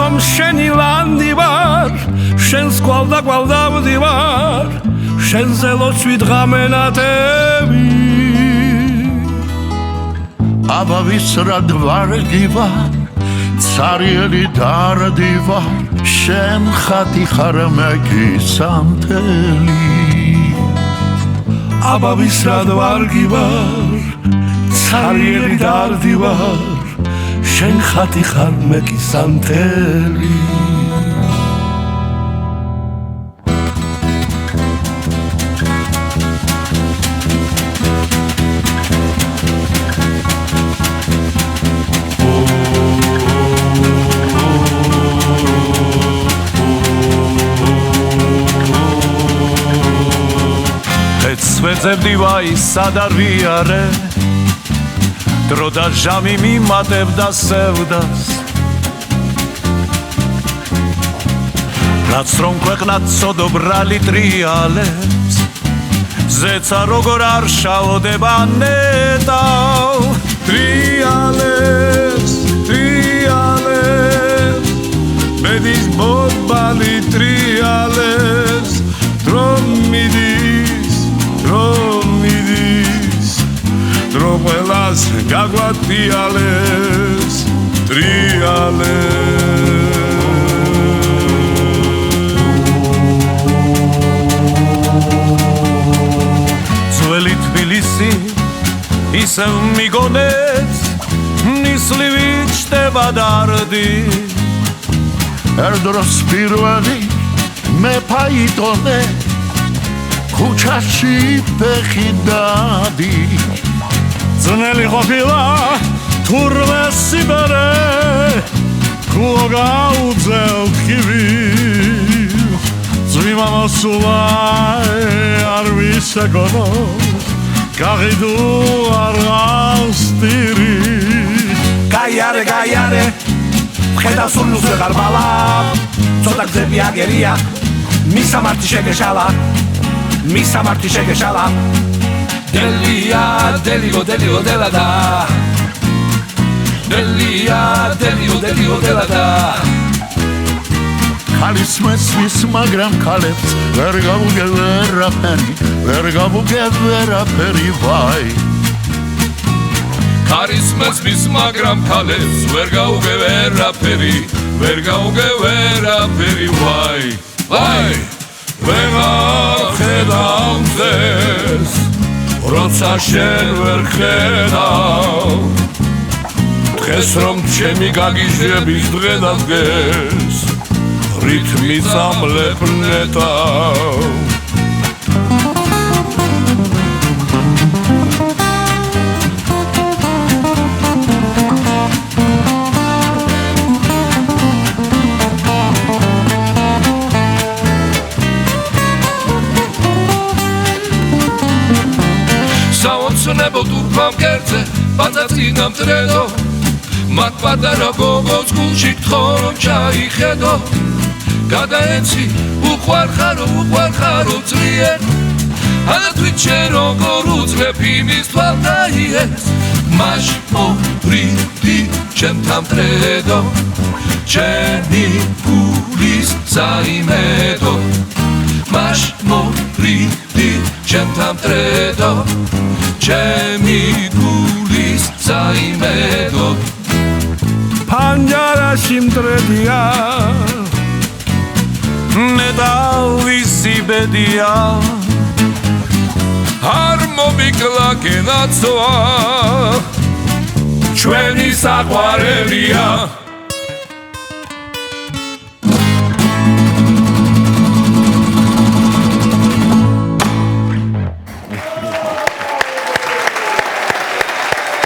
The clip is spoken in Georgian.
რომ შენი ლანდი ვარ შენს გვალდა დავდივარ შენზე ლოცვით ღამენათები აბავის რად ვარგი ვარ ცარიელი დარდი ვარ შენ ხათი ხარ მეკისანთელი აბავის რად ვარგი ვარ ცარიელი დარდი ვარ შენ ხათი ხარ მეკისანთელი ვეძებდი ვაი სად არ ვიარე დრო და ჟამი მიმატებდა სევდას რაც რომ ქვეყნად ცოდო ბრალი ტრიალებს ზეცა როგორ არ შაოდება ნეტავ ტრიალებს ბედის ბობალი ტრიალებს დრო მიდის დრო ყველას გაგვატიალებს ძველი თბილისი ისევ მიგონებს ნისლივით ჩდება დარდი ერდროს პირველი მე ფაიტონე ქუჩაში ფეხი დადი ძნელი ყოფილა თურმე სიბერე ქულო გაუძელთ ხივი ძვიმა მოსულა არ ვისეგონო გაღიდუ არ გავსტირი გაიარე ხედავ სულს ვეღარ მალა ცოტა გზები აგერია მისამართი შეგეშალა დელია დელიო დელადა დელია დელიო დელადა ხალის მესმის მაგრამ ქალებს ვერ გავუგე ვერაფერი ვაი ხალის მესმის მაგრამ ქალებს ვერ გავუგე ვერაფერი ვაი ვეღარ ხედავ მზეს როცა შენ ვერ ხედავ დღეს რომ ჩემი გაგიჟების დღე დადგეს რითმი წამლებ ნეტავ საოცნებო თურქამ კერძე პაწაწინა მტრედო მათ პატარა გოგოს გულში გთხოვ ჩაიხედო გადაეცი უყვარხარო ძლიერ ალათვით შენ როგორ უძლებ იმის თვალდაიეს მაშ მორიდი ჩემთან მტრედო ჩემი გულის საიმედო მაშ მორიდი ჩემთან მტრედო ჩემი გულის საიმედო ფანჯარაში მტრედია ნედავისი ბედია არ მომიკლა კენაცოა ჩვენი საყვარელია